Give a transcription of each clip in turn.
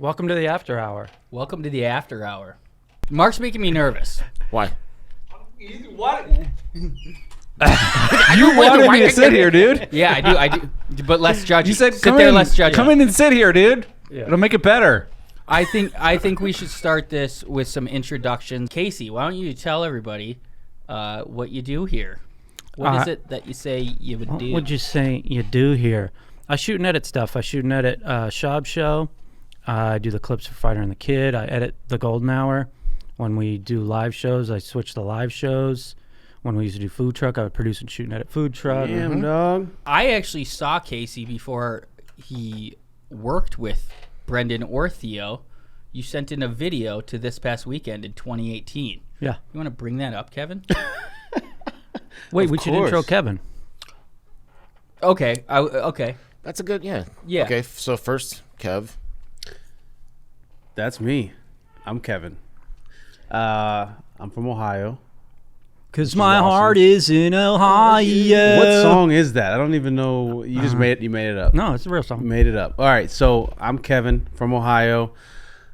Welcome to the after hour. Welcome to the after hour. Mark's making me nervous. Why? What? You wanted me to sit here, dude. Yeah, I do. But let's judge. You said sit come there, in, let's judge. come in and sit here, dude. Yeah. It'll make it better. I think we should start this with some introductions. Casey, why don't you tell everybody what you do here? What is it that you say you would do? What would you say you do here? I shoot and edit stuff. I shoot and edit Shab Show. I do the clips for Fighter and the Kid. I edit the Golden Hour. When we do live shows, I switch to live shows. When we used to do Food Truck, I would produce and shoot and edit Food Truck. Damn, dog. I actually saw Casey before he worked with Brendan or Theo. You sent in a video to this past weekend in 2018. Yeah. You want to bring that up, Kevin? Wait, we should intro Kevin. Okay. Okay. That's a good, yeah. Yeah. Okay, so first, Kev. That's me. I'm Kevin. I'm from Ohio. Cause my heart is in Ohio. What song is that? I don't even know. You just made it up. No, it's a real song. Made it up. All right, so I'm Kevin from Ohio.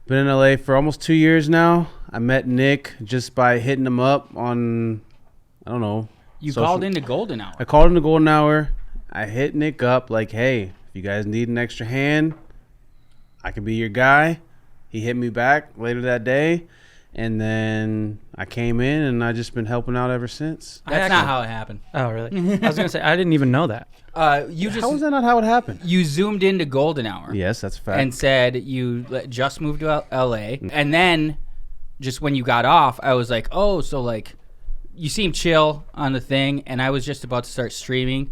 Been in LA for almost 2 years now. I met Nick just by hitting him up on, I don't know. You social- called into Golden Hour. I called him the Golden Hour. I hit Nick up like, hey, if you guys need an extra hand, I can be your guy. He hit me back later that day, and then I came in, and I just been helping out ever since. That's not how it happened. Oh, really? I was gonna say I didn't even know that. You just How is that not how it happened? you zoomed into Golden Hour. Yes, that's a fact. And said you just moved to LA, and then just when you got off, I was like, oh, so like you seem chill on the thing, and I was just about to start streaming.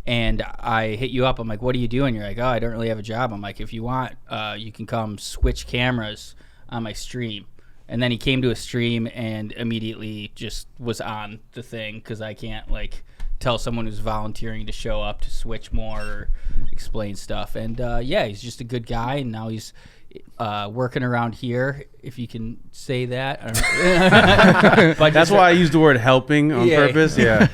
And I hit you up. I'm like, what are you doing? You're like, oh, I don't really have a job. I'm like, if you want, you can come switch cameras on my stream. And then he came to a stream and immediately just was on the thing because I can't, like, tell someone who's volunteering to show up to switch more or explain stuff. And, yeah, he's just a good guy, and now he's working around here, if you can say that. That's why I used the word helping on purpose. Yeah.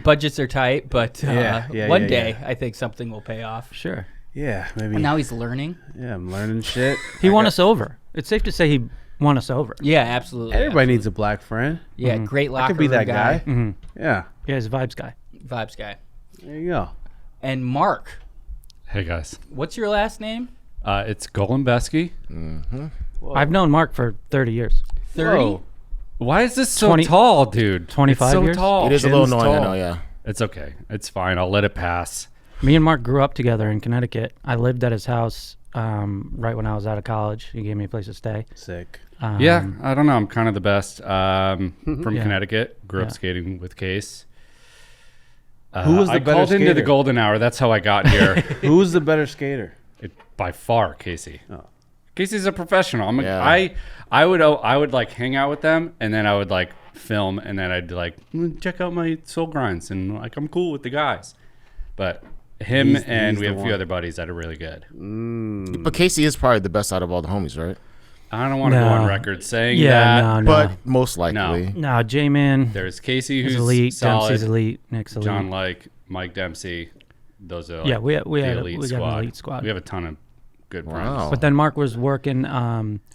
Budgets are tight, but one day yeah. I think something will pay off. Sure. Yeah, maybe. And now he's learning. Yeah, I'm learning shit. He won us over. It's safe to say he won us over. Yeah, absolutely. Everybody needs a black friend. Yeah, great locker I could be room that guy. Mm-hmm. Yeah. Yeah, he's a vibes guy. Vibes guy. There you go. And Mark, Hey guys, what's your last name? it's Golembeski. I've known Mark for 30 years. 30? Whoa. Why is this so 20 tall, dude? 25 it's so years? tall. It is a little Chin's annoying, I tall. know, yeah. It's okay. It's fine. I'll let it pass. Me and Mark grew up together in Connecticut. I lived at his house right when I was out of college. He gave me a place to stay. Sick. Yeah, I don't know. I'm kind of the best. From Yeah. Connecticut. Grew up Yeah. skating with Case. Who was the I better called into the skater? Golden Hour. That's how I got here. Who's the better skater? By far, Casey. Oh. Casey's a professional. Yeah. I would like hang out with them, and then I would like film, and then I'd like check out my soul grinds, and like I'm cool with the guys. But him and he's we the have a few one. other buddies that are really good. But Casey is probably the best out of all the homies, right? I don't want to go No. on record saying Yeah, that. no. But most likely. No, J-Man There's Casey, is who's elite. solid. Dempsey's elite. Nick's elite. John like Mike Dempsey. Those are like Yeah, we the got elite an squad. elite squad. We have a ton of good Wow. friends. But then Mark was working.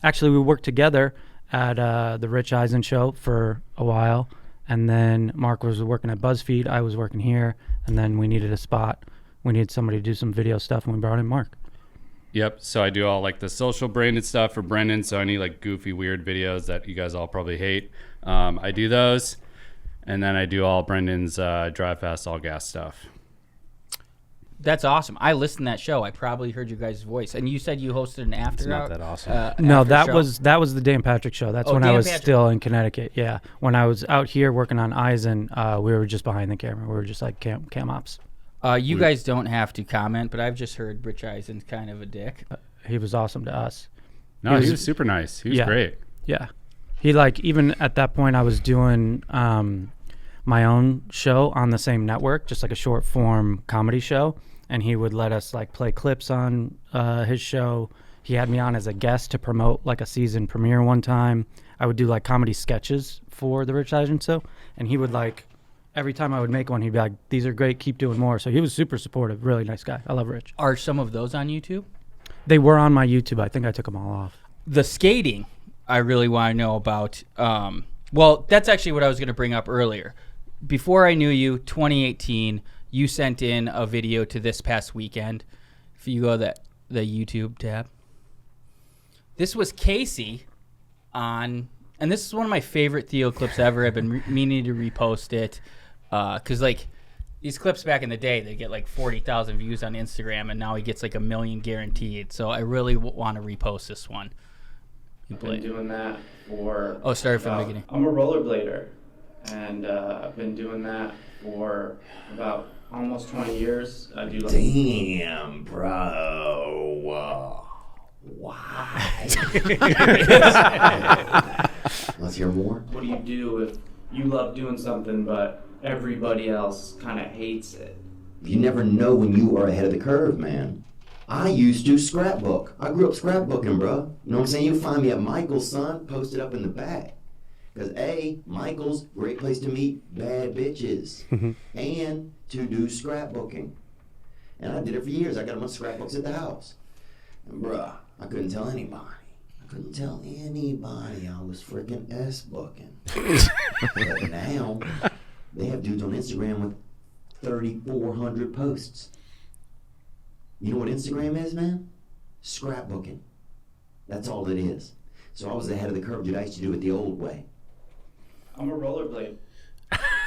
Actually, we worked together at the Rich Eisen show for a while, and then Mark was working at BuzzFeed. I was working here, and then we needed a spot. We needed somebody to do some video stuff, and we brought in Mark. Yep. So I do all like the social branded stuff for Brendan. So any like goofy, weird videos that you guys all probably hate, I do those, and then I do all Brendan's drive fast, all gas stuff. That's awesome. I listened to that show. I probably heard your guys' voice. And you said you hosted an after It's not hour- that awesome. No, after that show? was the Dan Patrick show. That's Oh, when I Dan was Patrick. still in Connecticut. Yeah, when I was out here working on Eisen, we were just behind the camera. We were just like cam ops. You guys don't have to comment, but I've just heard Rich Eisen's kind of a dick. He was awesome to us. No, He he was- was super nice. He was Yeah. great. Yeah. He like even at that point I was doing my own show on the same network, just like a short form comedy show, and he would let us like play clips on his show. He had me on as a guest to promote like a season premiere one time. I would do like comedy sketches for the Rich Eisen show, and he would like every time I would make one, he'd be like, "These are great, keep doing more." So he was super supportive, really nice guy. I love Rich. Are some of those on YouTube? They were on my YouTube. I think I took them all off. The skating, I really want to know about. Well, that's actually what I was going to bring up earlier. Before I knew you, 2018, you sent in a video to This Past Weekend. If you go to the YouTube tab. This was Casey on, and this is one of my favorite Theo clips ever. I've been meaning to repost it because, like, these clips back in the day, they get like 40,000 views on Instagram, and now he gets like 1 million guaranteed. So I really want to repost this one. I've been doing that for... Oh, start from the beginning. I'm a rollerblader, and I've been doing that for about almost 20 years. I do like... Damn, bro. Why? Let's hear more. What do you do if you love doing something, but everybody else kind of hates it? You never know when you are ahead of the curve, man. I used to scrapbook. I grew up scrapbooking, bro. You know what I'm saying? You'll find me at Michael's, son, posted up in the back. Because, A, Michael's, great place to meet bad bitches. And to do scrapbooking. And I did it for years. I got a bunch of scrapbooks at the house. And, bruh, I couldn't tell anybody. I was freaking S-booking. But now, they have dudes on Instagram with 3,400 posts. You know what Instagram is, man? Scrapbooking. That's all it is. So I was ahead of the curve, dude. I used to do it the old way. I'm a rollerblade.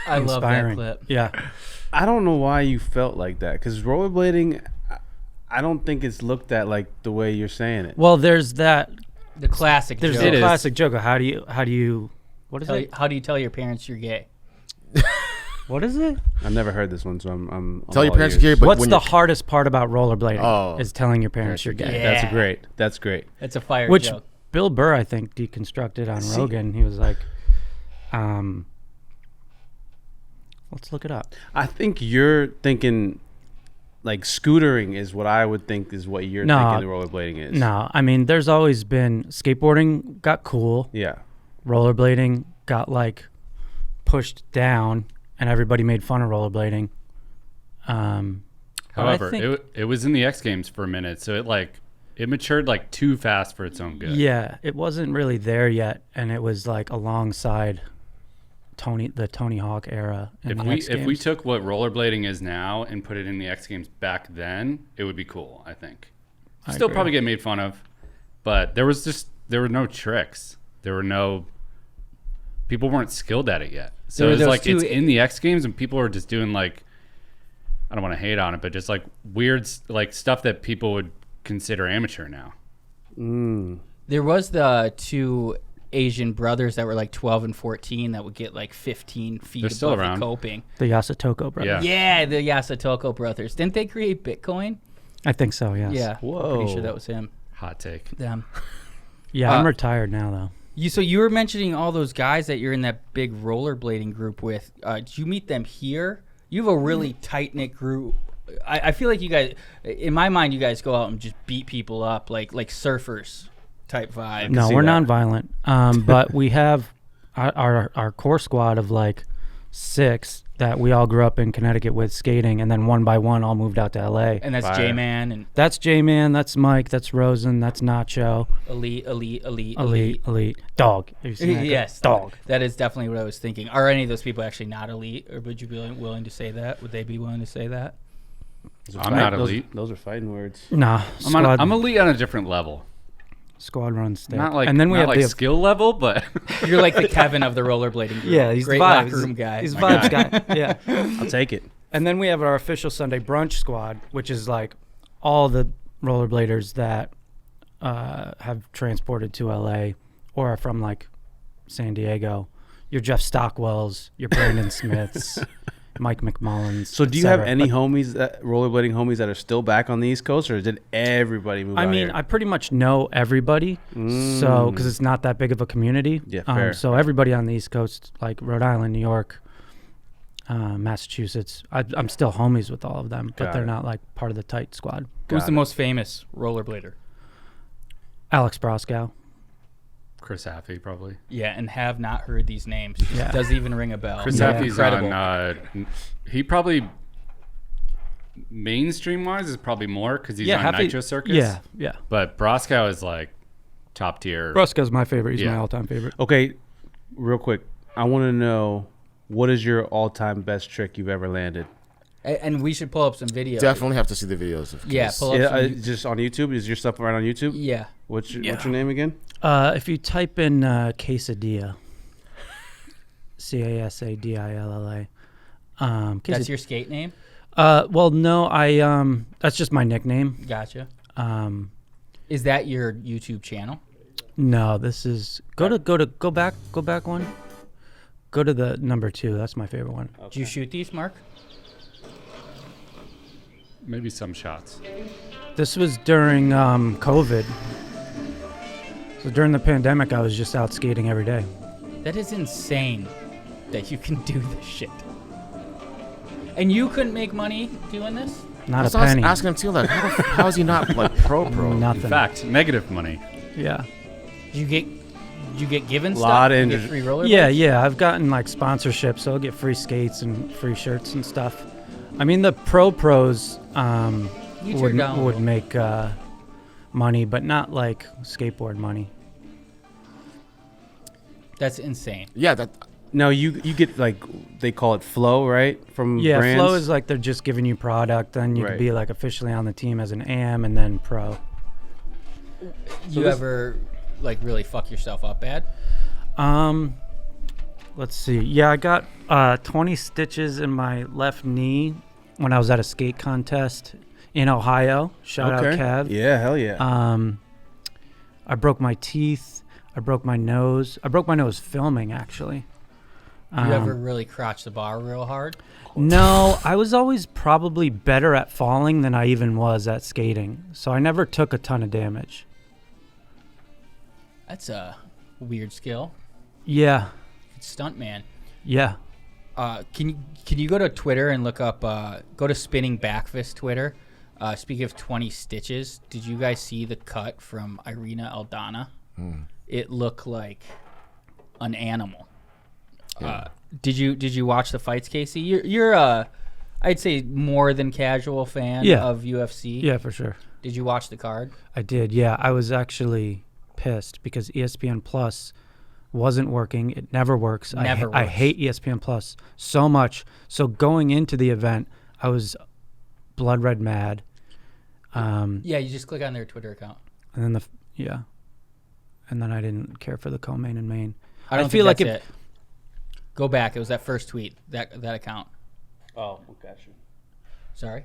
I love that Inspiring. clip. Yeah. I don't know why you felt like that, because rollerblading, I don't think it's looked at like the way you're saying it. Well, there's that. The classic There's joke. the classic joke of how do you what is it? How do you tell your parents you're gay? What is it? I've never heard this one, so I'm Tell your all parents ears. you're gay, but What's when the you're- hardest part about rollerblading? Oh. Is telling your parents you're gay. Yeah. That's great. That's great. It's a fire Which joke. Bill Burr, I think, deconstructed on Rogan. He was like, let's look it up. I think you're thinking like scootering is what I would think is what you're No. thinking the rollerblading is. No, I mean, there's always been skateboarding got cool, Yeah. rollerblading got like pushed down, and everybody made fun of rollerblading. But I However, think- it was in the X Games for a minute, so it matured like too fast for its own good. yeah, it wasn't really there yet, and it was like alongside the Tony Hawk era. In the X If we Games. took what rollerblading is now and put it in the X Games back then, it would be cool, I think. I Still agree. probably get made fun of, but there were no tricks. People weren't skilled at it yet. So There were it's those like two- it's in the X Games and people are just doing like, I don't want to hate on it, but just like weird like stuff that people would consider amateur now. There was the two Asian brothers that were like 12 and 14 that would get like 15 feet They're still above around. the coping. the Yasutoko brothers. Yeah. Yeah, the Yasutoko brothers. Didn't they create Bitcoin? I think so. Yes. Yeah. I'm pretty sure that was him. Hot take. Them. Yeah, I'm retired now though. So you were mentioning all those guys that you're in that big rollerblading group with. Did you meet them here? You have a really tight knit group. I feel like you guys, in my mind, you guys go out and just beat people up like surfers type vibe. No, see we're that. nonviolent. But we have our core squad of like 6 that we all grew up in Connecticut with skating, and then one by one all moved out to LA. And that's Fire. J-Man and That's J-Man, that's Mike, that's Rosen, that's Nacho. Elite. Dog. Have you seen that guy? Yes, Dog. That is definitely what I was thinking. Are any of those people actually not elite, or would you be willing to say that? Would they be willing to say that? I'm not Those- elite. Those are fighting words. Nah, I'm elite on a different level. squad runs stick. Not like and then we not have like the skill level, but You're like the Kevin of the rollerblading group. yeah, he's great the vibes. locker room guy. He's the My vibes guy. Yeah. I'll take it. And then we have our official Sunday brunch squad, which is like all the rollerbladers that have transported to LA or are from like San Diego. Your Jeff Stockwells, your Brandon Smiths, Mike McMullins. So do et you have cetera. any But, rollerblading homies that are still back on the East Coast, or did everybody move I out mean, here? I pretty much know everybody, so because it's not that big of a community. Yeah, fair. So everybody on the East Coast, like Rhode Island, New York, Massachusetts, I'm still homies with all of them, but Got they're it. not like part of the tight squad. Who's Got the it. most famous rollerblader? Alex Broskow. Chris Haffey probably. Yeah, and have not heard these names. Yeah. Doesn't even ring a bell. Chris Yeah. Haffey's Incredible. on. He probably mainstream wise is probably more because he's on Happy- Nitro Circus. Yeah. But Broskow is like top tier. Brosko's my favorite. He's Yeah. my all-time favorite. Okay, real quick. I want to know, what is your all-time best trick you've ever landed? And we should pull up some videos. Definitely have to see the videos. Of Yeah, Case. pull up Yeah, some. just on YouTube? Is your stuff right on YouTube? Yeah. What's your name again? If you type in quesadilla, Casadilla, That's your skate name? well, no, that's just my nickname. Gotcha. Um, Is that your YouTube channel? no, this is go back one. Go to the number 2. That's my favorite one. Did you shoot these, Mark? Maybe some shots. This was during COVID. So during the pandemic, I was just out skating every day. That is insane that you can do this shit. And you couldn't make money doing this? Not So a I was penny. asking him too, like, how is he not like pro? Nothing. In fact, negative money. Yeah. Did you get given stuff? Lot of You get interest- free roller Yeah, blades? yeah. I've gotten like sponsorships, so I'll get free skates and free shirts and stuff. I mean, the pros You turned down a would little. make money, but not like skateboard money. That's insane. Yeah, that No, you get like, they call it flow, right? From Yeah, brands. flow is like they're just giving you product, then you Right. could be like officially on the team as an AM and then pro. You ever like really fuck yourself up bad? Let's see. Yeah, I got 20 stitches in my left knee when I was at a skate contest in Ohio. Shout out Kev. Yeah, hell yeah. I broke my teeth. I broke my nose. I broke my nose filming, actually. You ever really crotch the bar real hard? No, I was always probably better at falling than I even was at skating. So I never took a ton of damage. That's a weird skill. Yeah. Stunt man. Yeah. Can you go to Twitter and look up go to Spinning Backfist Twitter? Speaking of 20 stitches, did you guys see the cut from Irina Aldana? It looked like an animal. Did you watch the fights, Casey? You're I'd say more than casual fan Yeah. of UFC. Yeah, for sure. Did you watch the card? I did. Yeah, I was actually pissed because ESPN Plus wasn't working. It never works. Never I works. hate ESPN Plus so much. So going into the event, I was blood red mad. Yeah, you just click on their Twitter account. And then and then I didn't care for the co-main and main. I don't feel think like that's it. Go back. It was that first tweet. That account. Oh, gotcha. Sorry.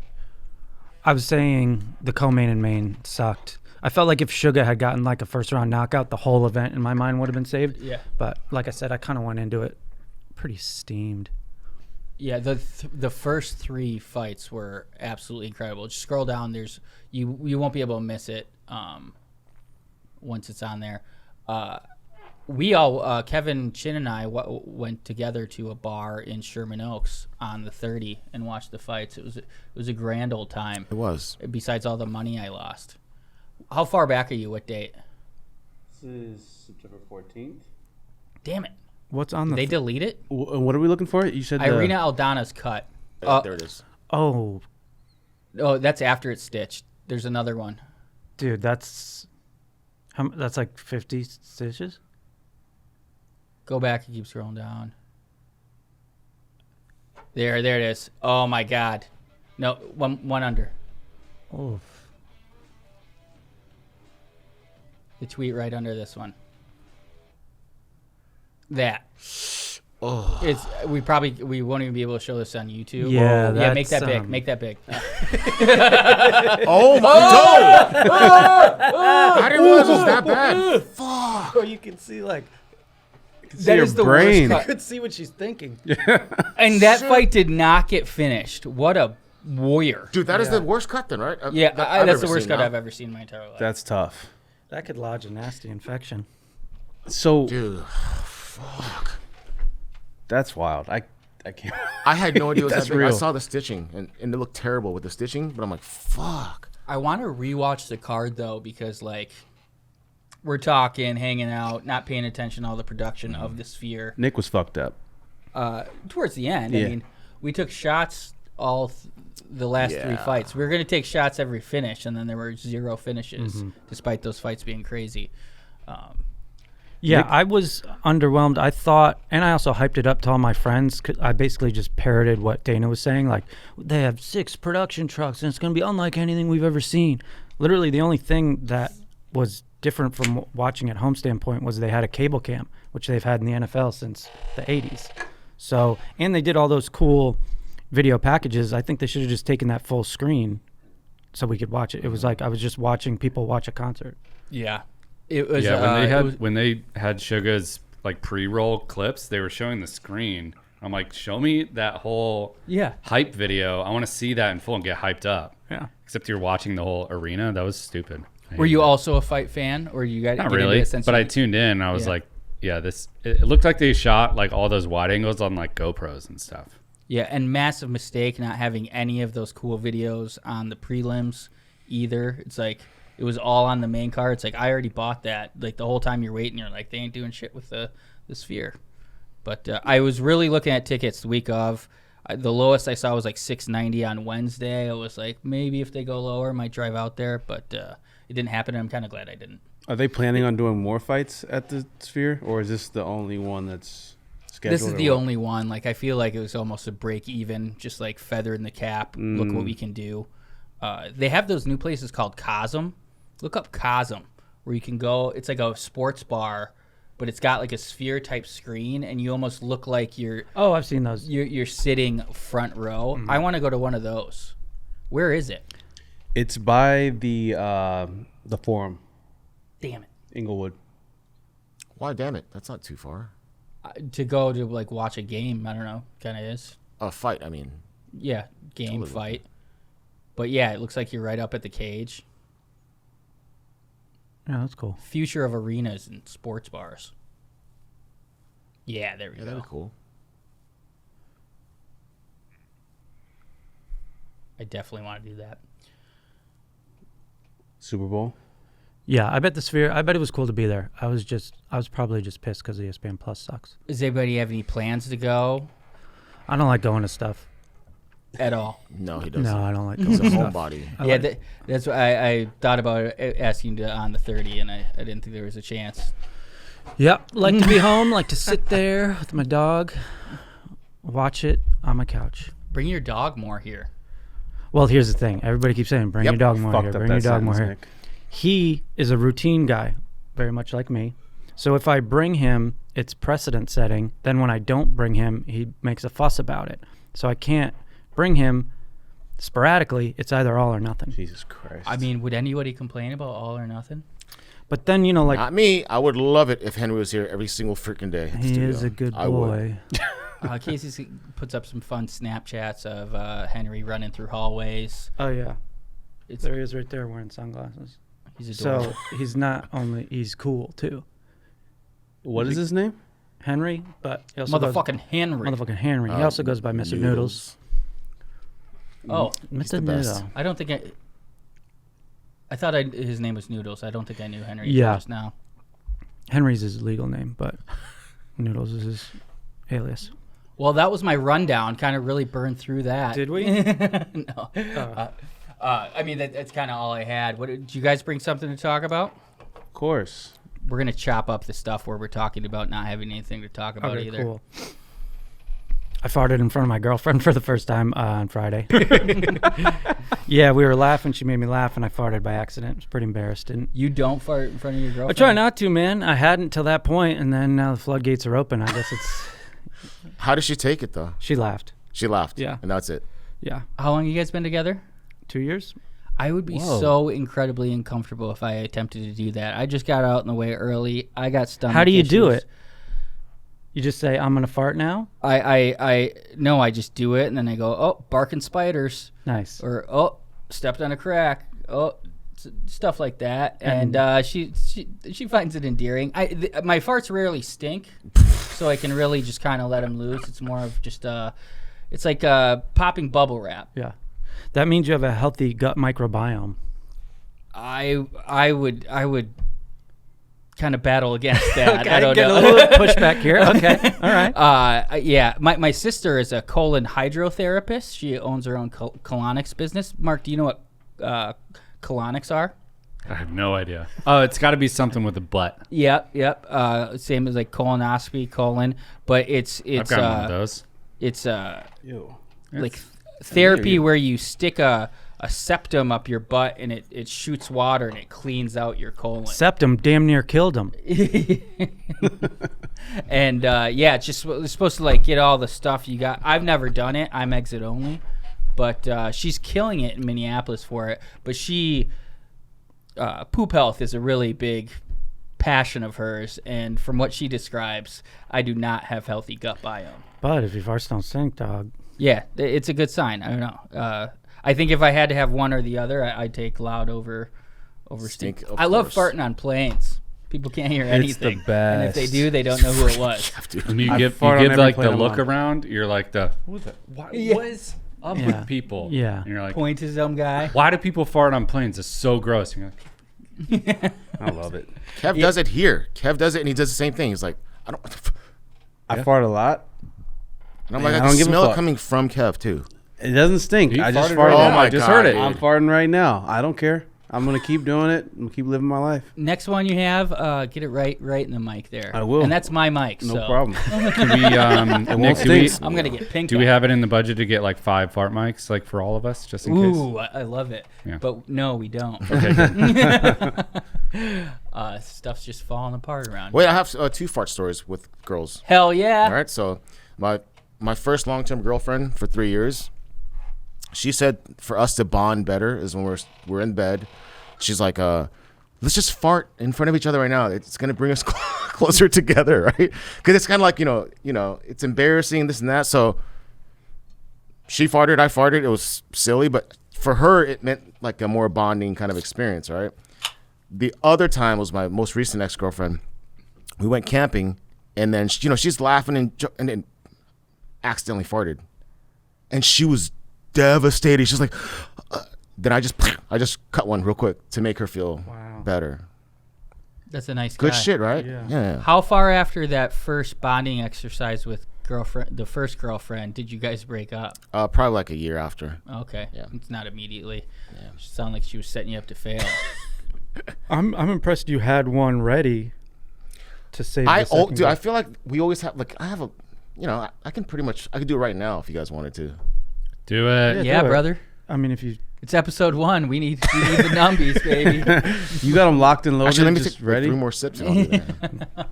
I was saying the co-main and main sucked. I felt like if Suga had gotten like a first round knockout, the whole event in my mind would have been saved. Yeah. But like I said, I kind of went into it pretty steamed. Yeah, the first 3 fights were absolutely incredible. Just scroll down. There's you won't be able to miss it once it's on there. We all Kevin Chin and I went together to a bar in Sherman Oaks on the 30 and watched the fights. It was a grand old time. it was. Besides all the money I lost. How far back are you? What date? This is September 14th. Damn it! What's on Did the? they delete it? What are we looking for? You said Irina Aldana's cut. There it is. Oh, Oh, that's after it's stitched. There's another one. dude, that's like 50 stitches. Go back and keep scrolling down. There it is. Oh my God. No, one under. Oh, The tweet right under this one. That. Oh, It's we won't even be able to show this on YouTube. Yeah, yeah. Make that that's, big. Make that big. oh my God! I didn't realize it was that bad. Fuck. oh, you can see like That your is the brain. worst cut. could see what she's thinking. And that fight did not get finished. What a warrior. Dude, that is the worst cut then, right? Yeah, that I've that's the ever worst seen cut now. I've ever seen in my entire life. That's tough. That could lodge a nasty infection. So Dude, fuck. that's wild. I can't. I had no idea what That's that big. I real. saw the stitching, and it looked terrible with the stitching, but I'm like, fuck. I want to rewatch the card though because like we're talking, hanging out, not paying attention to all the production of the Sphere. Nick was fucked up. Towards the end, I Yeah. mean, we took shots the last 3 Yeah. fights. We were going to take shots every finish, and then there were 0 finishes, despite those fights being crazy. Yeah, I was underwhelmed. I thought, and I also hyped it up to all my friends. 'Cause I basically just parroted what Dana was saying. Like, they have 6 production trucks, and it's going to be unlike anything we've ever seen. Literally, the only thing that was different from watching at home standpoint was they had a cable cam, which they've had in the NFL since the 80s. So, and they did all those cool video packages. I think they should have just taken that full screen so we could watch it. It was like I was just watching people watch a concert. Yeah. It was when they had Suga's like pre-roll clips, they were showing the screen. I'm like, show me that whole hype video. I want to see that in full and get hyped up. Yeah. Except you're watching the whole arena. That was stupid. Were you also a fight fan, or you got Not really, but I tuned in. I was like, yeah, this. It looked like they shot like all those wide angles on like GoPros and stuff. Yeah, and massive mistake not having any of those cool videos on the prelims either. It's like it was all on the main card. It's like I already bought that. Like the whole time you're waiting, you're like, they ain't doing shit with the Sphere. But I was really looking at tickets the week of. The lowest I saw was like $690 on Wednesday. I was like, maybe if they go lower, I might drive out there. But it didn't happen, and I'm kind of glad I didn't. Are they planning on doing more fights at the Sphere, or is this the only one that's scheduled? This is the only one. Like I feel like it was almost a break even, just like feather in the cap. Look what we can do. They have those new places called Cosm. Look up Cosm, where you can go. It's like a sports bar, but it's got like a Sphere type screen, and you almost look like you're. Oh, I've seen those. You're sitting front row. I want to go to one of those. Where is it? It's by the Forum, Damn it. Inglewood. Why, damn it? That's not too far. To go to like watch a game, I don't know, kind of is. A fight, I mean. Yeah, game Totally. fight. But yeah, it looks like you're right up at the cage. Yeah, that's cool. Future of arenas and sports bars. Yeah, there we Yeah, go. that'd be cool. I definitely want to do that. Super Bowl. Yeah, I bet the Sphere. I bet it was cool to be there. I was probably just pissed because ESPN Plus sucks. Does anybody have any plans to go I don't like going to stuff. at all? No, he doesn't. No, I don't like He's going a to stuff. homebody. Yeah, that's why I thought about asking to on the 30, and I didn't think there was a chance. Yep, like to be home, like to sit there with my dog, watch it on my couch. Bring your dog more here. Well, here's the thing. Everybody keeps saying, bring your dog more here, Fucked up bring your that dog more sentence, here. Nick. He is a routine guy, very much like me. So if I bring him, it's precedent setting. Then when I don't bring him, he makes a fuss about it. So I can't bring him sporadically. It's either all or nothing. Jesus Christ. I mean, would anybody complain about all or nothing? But then, you know, like, Not me. I would love it if Henry was here every single freaking day. at the he studio. is a good I would. boy. Casey puts up some fun Snapchats of Henry running through hallways. Oh, yeah. It's There he is right there wearing sunglasses. he's adorable. So he's not only, he's cool, too. What is his name? Henry, but he also Motherfucking Henry. Motherfucking Henry. He also goes by Mr. Noodles. Oh, Mr. the best. Noodle. I don't think I thought his name was Noodles. I don't think I knew Henry Yeah. just now. Henry's his legal name, but Noodles is his alias. Well, that was my rundown. Kind of really burned through that. Did we? No. I mean, that's kind of all I had. What did you guys bring something to talk about? Of course. We're gonna chop up the stuff where we're talking about not having anything to talk about Okay, either. cool. I farted in front of my girlfriend for the first time on Friday. Yeah, we were laughing. She made me laugh, and I farted by accident. I was pretty embarrassed. And You don't fart in front of your I girlfriend? try not to, man. I hadn't till that point, and then now the floodgates are open. I guess it's. How did she take it, though? She laughed. She laughed. Yeah. And that's it. Yeah, How long you guys been together? 2 years. I would be Whoa. so incredibly uncomfortable if I attempted to do that. I just got out in the way early. I got stomach How do you do issues. it? You just say, "I'm gonna fart now." No, I just do it, and then I go, oh, barking spiders, Nice. or oh, stepped on a crack, oh, stuff like that. And she finds it endearing. My farts rarely stink, so I can really just kind of let them loose. It's more of just it's like popping bubble wrap. Yeah, that means you have a healthy gut microbiome. I would kind of battle against that. Okay, I don't get know. a little pushback here. Okay, all right. Yeah, my sister is a colon hydrotherapist. She owns her own colonics business. Mark, do you know what colonics are? I have no idea. Oh, it's got to be something with the butt. Yep. Same as like colonoscopy, colon, but it's I've got one of those. It's Ew. like therapy where you stick a septum up your butt and it shoots water and it cleans out your colon. Septum damn near killed him. And it's supposed to like get all the stuff you got. I've never done it. I'm exit only, but she's killing it in Minneapolis for it. But she poop health is a really big passion of hers, and from what she describes, I do not have healthy gut biome. But if your farts don't stink, dog. Yeah, it's a good sign. I don't know. I think if I had to have one or the other, I'd take loud over stink. Stink, of I love course. farting on planes. People can't hear It's anything. the best. And if they do, they don't know who it was. And you I give fart on every like plane the I'm look on. around. You're like what is up Yeah. with people? Yeah. And you're like, Point to some guy. why do people fart on planes? It's so gross. And you're like, I love it. Kev does it here. Kev does it, and he does the same thing. He's like, I don't. I fart a lot. And I'm Man, like, I I don't can give a smell it fuck. coming from Kev too. It doesn't stink. He I just farted farted. right Oh now. my I just God, heard it. dude. I'm farting right now. I don't care. I'm gonna keep doing it. I'm gonna keep living my life. Next one you have, get it right in the mic there. I will. And that's my mic. No so problem. Can we, Nick, won't do we, stink. I'm gonna get pink. do we have it in the budget to get like 5 fart mics, like for all of us, just in case? Ooh, I love it. Yeah. But no, we don't. Okay, good. Stuff's just falling apart around. Wait, I have 2 fart stories with girls. Hell yeah. All right, so my first long-term girlfriend for 3 years, she said for us to bond better is when we're in bed. She's like, let's just fart in front of each other right now. It's gonna bring us closer together, right? Because it's kind of like you know, it's embarrassing this and that. So she farted, I farted. It was silly, but for her, it meant like a more bonding kind of experience, right? The other time was my most recent ex-girlfriend. We went camping, and then she's laughing and then accidentally farted, and she was devastated. She's like, then I just cut one real quick to make her feel better. That's a nice Good guy. shit, right? Yeah. How far after that first bonding exercise with the first girlfriend, did you guys break up? Probably like a year after. Okay. Yeah. It's not immediately. Yeah. Sound like she was setting you up to fail. I'm impressed you had one ready to save the second Dude, guy. I feel like we always have I have a, I can pretty much, I could do it right now if you guys wanted to. Do it. Yeah, do it. brother. I mean, if you It's episode 1. We need the numbies, baby. You got them locked and loaded, Actually, let me just take ready. 3 more sips and I'll do that.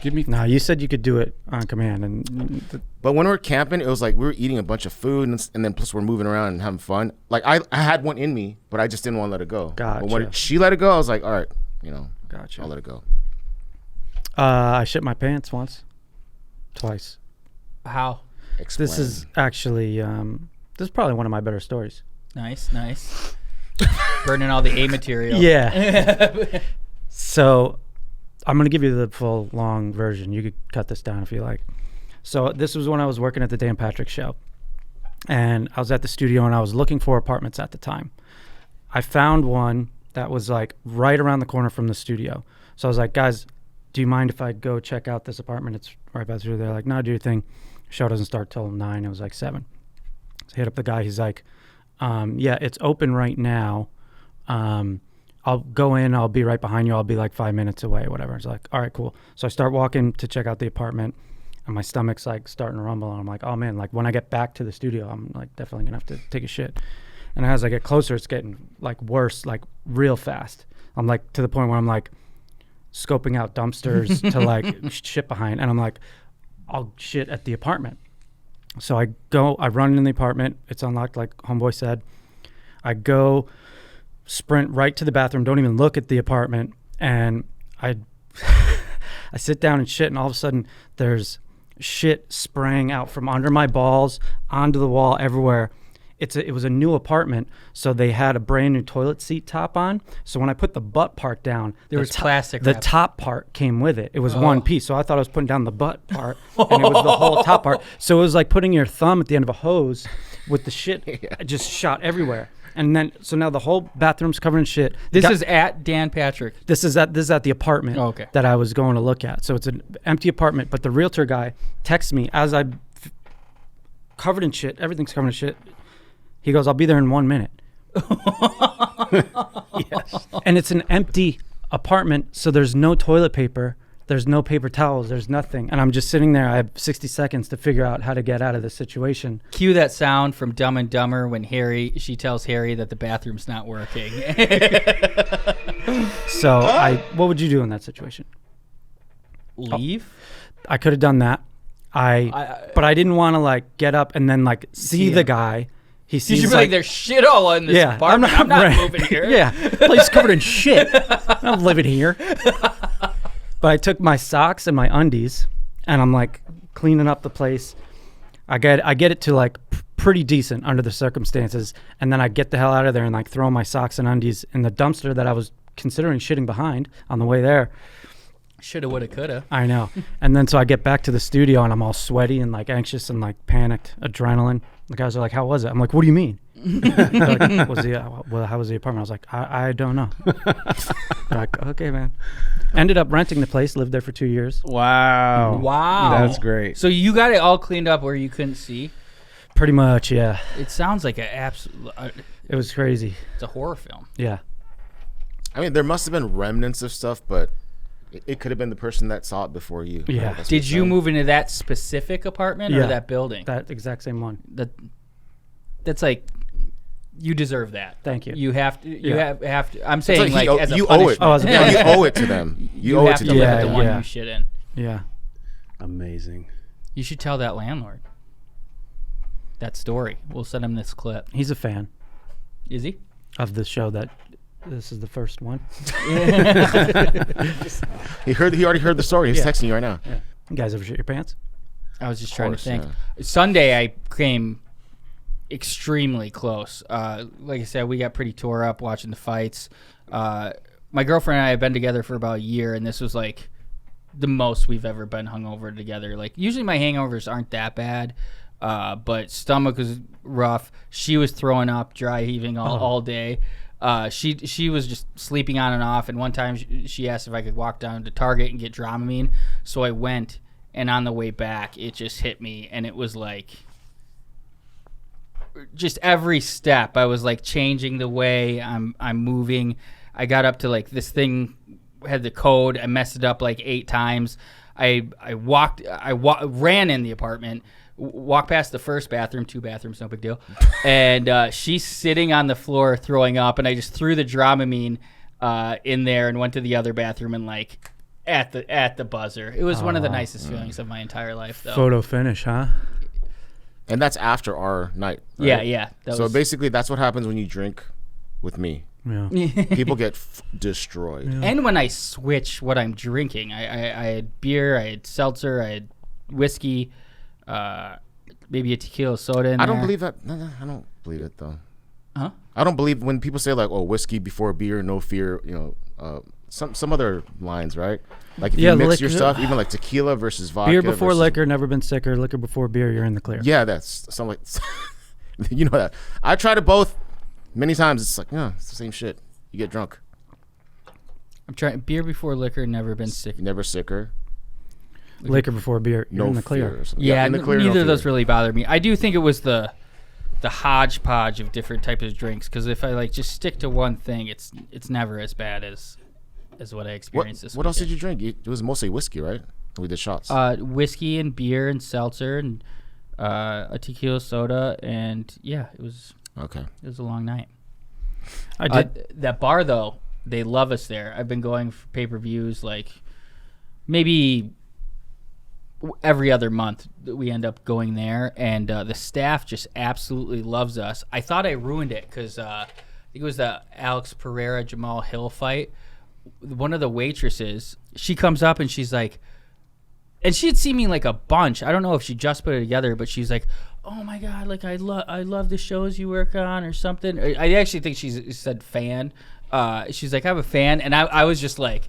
Give me. no, you said you could do it on command, and But when we were camping, it was like we were eating a bunch of food, and then plus we're moving around and having fun. Like I had one in me, but I just didn't want to let it go. But when Gotcha. she let it go, I was like, all right, gotcha. I'll let it go. I shit my pants twice. How? Explain. This is actually this is probably one of my better stories. Nice. Burning all the A material. Yeah. So I'm going to give you the full long version. You could cut this down if you like. So this was when I was working at the Dan Patrick Show. And I was at the studio and I was looking for apartments at the time. I found one that was like right around the corner from the studio. So I was like, guys, do you mind if I go check out this apartment? It's right by the studio. They're like, no, do your thing. Show doesn't start till 9. It was like 7. So I hit up the guy. He's like, yeah, it's open right now. I'll go in. I'll be right behind you. I'll be like 5 minutes away, whatever. It's like, all right, cool. So I start walking to check out the apartment, and my stomach's like starting to rumble. And I'm like, oh man, like when I get back to the studio, I'm like definitely gonna have to take a shit. And as I get closer, it's getting like worse, like real fast. I'm like to the point where I'm like scoping out dumpsters to like shit behind, and I'm like, I'll shit at the apartment. So I run in the apartment. It's unlocked, like homeboy said. I go sprint right to the bathroom, don't even look at the apartment, and I sit down and shit, and all of a sudden there's shit spraying out from under my balls onto the wall everywhere, it was a new apartment, so they had a brand new toilet seat top on. So when I put the butt part down, There was plastic The wrap. top part came with it. It was one piece. So I thought I was putting down the butt part, and it was the whole top part. So it was like putting your thumb at the end of a hose with the shit just shot everywhere. And then so now the whole bathroom's covered in shit. This is at Dan Patrick. This is at the apartment that I was going to look at. So it's an empty apartment, but the realtor guy texts me as I'm covered in shit. Everything's covered in shit. He goes, "I'll be there in 1 minute." Yes. And it's an empty apartment, so there's no toilet paper, there's no paper towels, there's nothing. And I'm just sitting there. I have 60 seconds to figure out how to get out of this situation. Cue that sound from Dumb and Dumber when she tells Harry that the bathroom's not working. So what would you do in that situation? Leave? I could have done that. But I didn't want to like get up and then like see the guy. He You seems should be like, there's shit all in this yeah, apartment. I'm not moving here. Yeah, place covered in shit. I'm living here. But I took my socks and my undies, and I'm like cleaning up the place. I get it to like pretty decent under the circumstances, and then I get the hell out of there and like throw my socks and undies in the dumpster that I was considering shitting behind on the way there. Shoulda, woulda, coulda. I know. And then so I get back to the studio and I'm all sweaty and like anxious and like panicked, adrenaline. The guys are like, "How was it?" I'm like, "What do you mean?" They're like, how was the apartment? I was like, I don't know. They're like, "Okay, man." Ended up renting the place, lived there for 2 years. Wow. That's great. So you got it all cleaned up where you couldn't see? Pretty much, yeah. It sounds like an absolute... It was crazy. It's a horror film. Yeah. I mean, there must have been remnants of stuff, but it could have been the person that saw it before you. Yeah. Right? That's Did what you I'm move into that specific apartment or Yeah. that building? That exact same one. That's like... You deserve that. Thank you. You have to. You Yeah. have to. I'm It's saying like like as a you owe it. punishment. Oh, as a Yeah, you punishment. owe it to them. You owe have it to to them. live with the one Yeah. you shit in. Yeah. Amazing. You should tell that landlord that story. We'll send him this clip. He's a fan Is he? of the show that this is the first one. He already heard the story. He's Yeah. texting you right now. Yeah. You guys ever shit your pants? I was just trying course, to think. yeah. Sunday, I came extremely close. Like I said, we got pretty tore up watching the fights. My girlfriend and I have been together for about a year, and this was like the most we've ever been hungover together. Like usually my hangovers aren't that bad, but stomach was rough. She was throwing up, dry heaving all day. She was just sleeping on and off, and one time she asked if I could walk down to Target and get Dramamine, so I went, and on the way back it just hit me, and it was like just every step I was like changing the way I'm moving. I got up to like this thing had the code. I messed it up like 8 times. I ran in the apartment, walked past the first bathroom, 2 bathrooms, no big deal. And she's sitting on the floor throwing up, and I just threw the Dramamine in there and went to the other bathroom and like at the buzzer. It was one of the nicest feelings of my entire life, though. Photo finish, huh? And that's after our night. Right? Yeah. So basically, that's what happens when you drink with me. Yeah. People get destroyed. Yeah. And when I switch what I'm drinking, I had beer, I had seltzer, I had whiskey, maybe a tequila soda in I there. don't believe that. No, I don't believe it though. Huh? I don't believe when people say like, "Oh, whiskey before beer, no fear." You know, some other lines, right? Like if you mix your stuff, even like tequila versus vodka. Beer before versus, liquor, never been sicker. Liquor before beer, you're in the clear. Yeah, that's something like. You know that. I tried it both many times. It's like, yeah, it's the same shit. You get drunk. I'm trying beer before liquor, never been sick. Never sicker. Liquor before beer, you're No in the clear. fear or something. Yeah, in the clear, neither no of those fear. really bother me. I do think it was the hodgepodge of different types of drinks, because if I like just stick to one thing, it's never as bad as what I experienced this What else did weekend. you drink? It was mostly whiskey, right? We did shots. Whiskey and beer and seltzer and a tequila soda, and yeah, it was Okay. a long night. I did. That bar though, they love us there. I've been going for pay-per-views like maybe every other month. We end up going there, and the staff just absolutely loves us. I thought I ruined it because I think it was the Alex Pereira Jamal Hill fight. One of the waitresses, she comes up and she's like, and she had seen me like a bunch. I don't know if she just put it together, but she's like, "Oh my god, like I love the shows you work on or something." I actually think she said fan. She's like, "I'm a fan," and I was just like,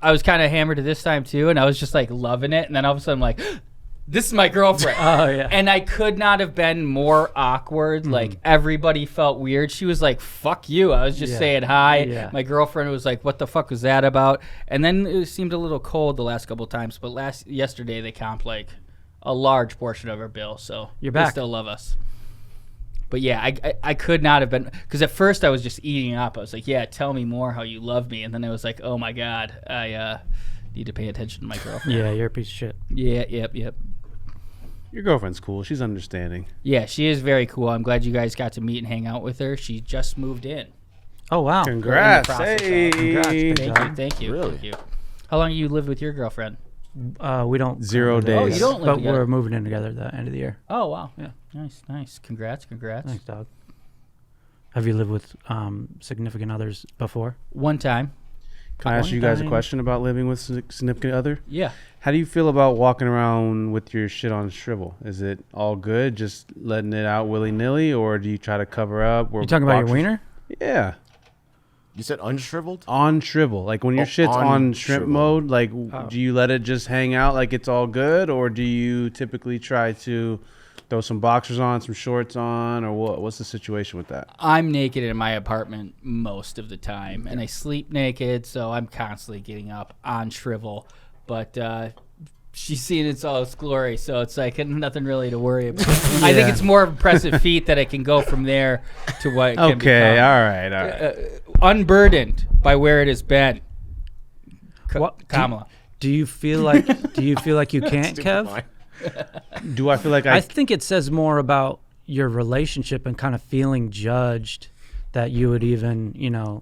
I was kind of hammered at this time too, and I was just like loving it, and then all of a sudden I'm like, this is my girlfriend. Oh, yeah. And I could not have been more awkward. Like, everybody felt weird. She was like, fuck you. I was just saying hi. Yeah. My girlfriend was like, what the fuck was that about? And then it seemed a little cold the last couple of times. But yesterday they comped like a large portion of our bill. So You're they back. still love us. But yeah, I could not have been, because at first I was just eating up. I was like, yeah, tell me more how you love me. And then I was like, oh my God, I need to pay attention to my girlfriend. Yeah, you're a piece of shit. Yeah, yep. Your girlfriend's cool. She's understanding. Yeah, she is very cool. I'm glad you guys got to meet and hang out with her. She just moved in. Oh, wow. Congrats. We're in the process of- Hey. Congrats, big Thank dog. you, thank you. Really? Thank you. How long have you lived with your girlfriend? We don't. 0 live together, days. Oh, you don't live But together. we're moving in together at the end of the year. Oh, wow. Yeah. Nice. Congrats. Thanks, dog. Have you lived with significant others before? One time. Can I ask you guys a Fine. question about living with significant other? Yeah. How do you feel about walking around with your shit on shrivel? Is it all good, just letting it out willy-nilly, or do you try to cover up? Or You talking about your boxers- wiener? Yeah. You said unshriveled? On shrivel. Like when your Oh, shit's on on shrimp shrivel. mode, like Oh. do you let it just hang out like it's all good, or do you typically try to throw some boxers on, some shorts on, or what? What's the situation with that? I'm naked in my apartment most of the time, and I sleep naked, so I'm constantly getting up on shrivel. But she's seen its all its glory, so it's like nothing really to worry about. I think it's more impressive feat that I can go from there to what it can Okay, become. all right. Unburdened by where it has been. What- Kamala. Do you feel like you can't, Kev? Do I feel like I think it says more about your relationship and kind of feeling judged that you would even,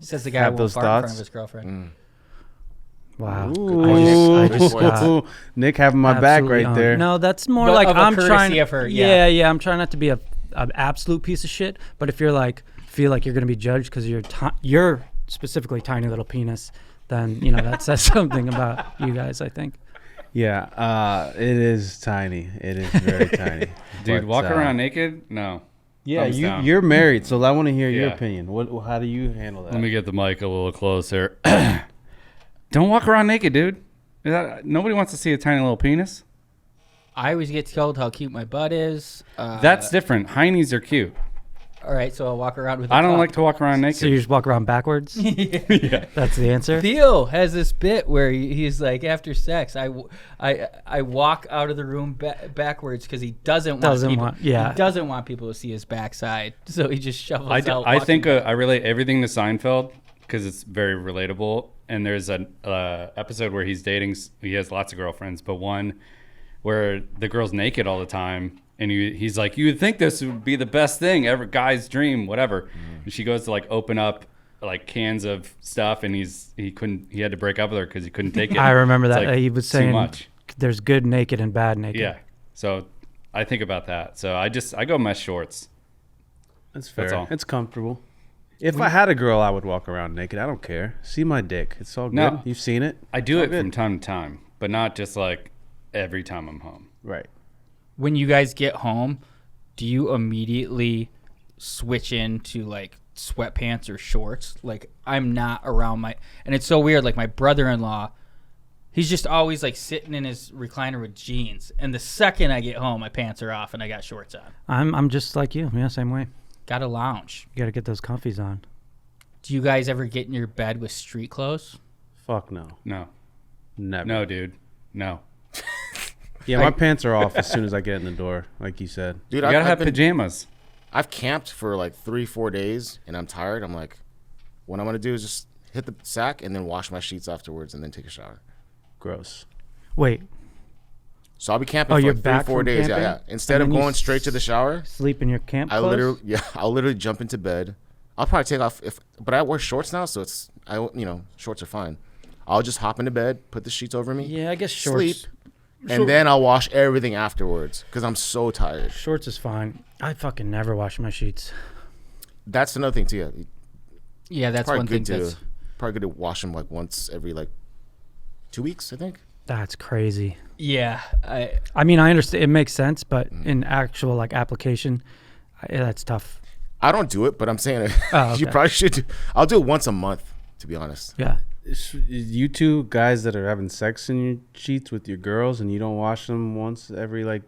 Says the guy Have won't those fart in front thoughts? of his girlfriend. wow. Ooh, I just got Nick having my back absolutely right owned. there. No, that's more But like of a I'm courtesy trying of her, yeah. Yeah, I'm trying not to be an absolute piece of shit, but if you're like feel like you're going to be judged cuz you're specifically tiny little penis, then, that says something about you guys, I think. Yeah, it is tiny. It is very tiny. Dude, But, walk around naked? No. Yeah, Thumbs down. you're married, so I want to hear your Yeah. opinion. How do you handle that? Let me get the mic a little closer. Don't walk around naked, dude. Nobody wants to see a tiny little penis. I always get told how cute my butt is. That's different. Heinies are cute. All right, so I'll walk around with. I don't like to walk around naked. So you just walk around backwards? Yeah. That's the answer? Theo has this bit where he's like, after sex, I walk out of the room backwards because he doesn't want people to see his backside, so he just shovels out. I think I relate everything to Seinfeld because it's very relatable. And there's an episode where he's dating. He has lots of girlfriends, but one where the girl's naked all the time. And he's like, you would think this would be the best thing ever, guy's dream, whatever. And she goes to like open up like cans of stuff, and he had to break up with her because he couldn't take it. I remember It's that. like He was too saying much. there's good naked and bad naked. Yeah. So I think about that. So I go mesh shorts. That's fair. That's all. It's comfortable. If I had a girl, I would walk around naked. I don't care. See my dick. It's all good. No. You've seen it. I do It's all it good. from time to time, but not just like every time I'm home. Right. when you guys get home, do you immediately switch into like sweatpants or shorts? Like I'm not around and it's so weird. Like my brother-in-law, he's just always like sitting in his recliner with jeans. And the second I get home, my pants are off and I got shorts on. I'm just like you. Yeah, same way. Got to lounge. You got to get those comfies on. Do you guys ever get in your bed with street clothes? Fuck no. No. Never. No, dude. No. Yeah, my pants are off as soon as I get in the door, like you said. Dude, You gotta have pajamas. I've camped for like 3-4 days and I'm tired. I'm like, what I'm gonna do is just hit the sack and then wash my sheets afterwards and then take a shower. Gross. Wait, So I'll be camping Oh, for you're like back 3-4 from days. camping? Yeah. Instead of And then you going straight to the shower, sleep in your camp clothes? I'll literally jump into bed. I'll probably take off but I wear shorts now, so shorts are fine. I'll just hop into bed, put the sheets over me. Yeah, I guess shorts. Sleep, and then I'll wash everything afterwards because I'm so tired. Shorts is fine. I fucking never wash my sheets. That's another thing too. Yeah. Yeah, that's Probably one thing good that's... to wash them like once every like 2 weeks, I think. That's crazy. Yeah, I mean, I understand. It makes sense, but in actual like application, that's tough. I don't do it, but I'm saying it. Oh, You okay. probably should. I'll do it once a month, to be honest. Yeah. You two guys that are having sex in your sheets with your girls and you don't wash them once every like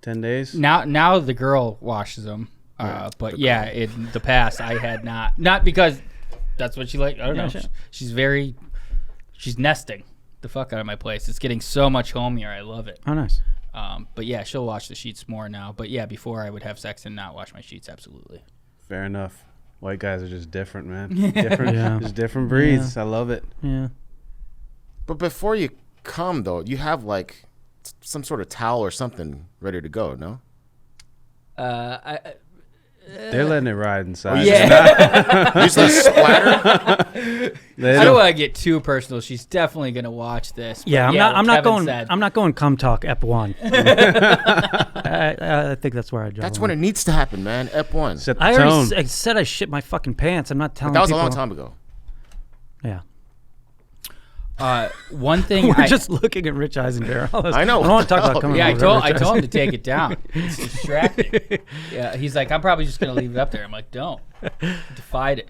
10 days? now the girl washes them. But yeah, in the past I had not because that's what she like. I don't know. sure. She's nesting the fuck out of my place. It's getting so much homier. I love it. Oh, nice. But yeah, she'll wash the sheets more now. But yeah, before I would have sex and not wash my sheets. Absolutely. Fair enough. White guys are just different, man. Different, Yeah. just different breeds. I love it. Yeah. But before you come, though, you have like some sort of towel or something ready to go, no? They're letting it ride inside. Yeah. You just let it splatter? I don't want to get too personal. She's definitely gonna watch this. But Yeah, I'm what not Kevin going. said. I'm not going. Come talk Ep 1. I think that's where I draw. That's the when line. it needs to happen, man. Ep1. Set the I tone. already I said I shit my fucking pants. I'm not telling That was a people. long time ago. Yeah. One thing We're just looking at Rich Eisendale. I know. I don't want to talk about coming. Yeah, I over told Rich him to take it down. It's distracting. Yeah, he's like, I'm probably just gonna leave it up there. I'm like, don't. Defied it.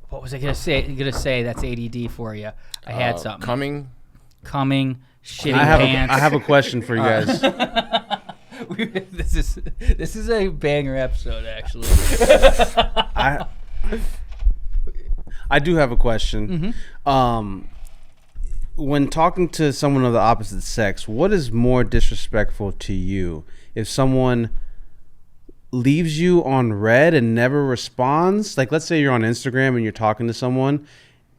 What was I gonna say? That's ADD for you. I had something. Coming, shitting pants. I have a question for you guys. This is a banger episode, actually. I do have a question. When talking to someone of the opposite sex, what is more disrespectful to you? If someone leaves you on red and never responds, like let's say you're on Instagram and you're talking to someone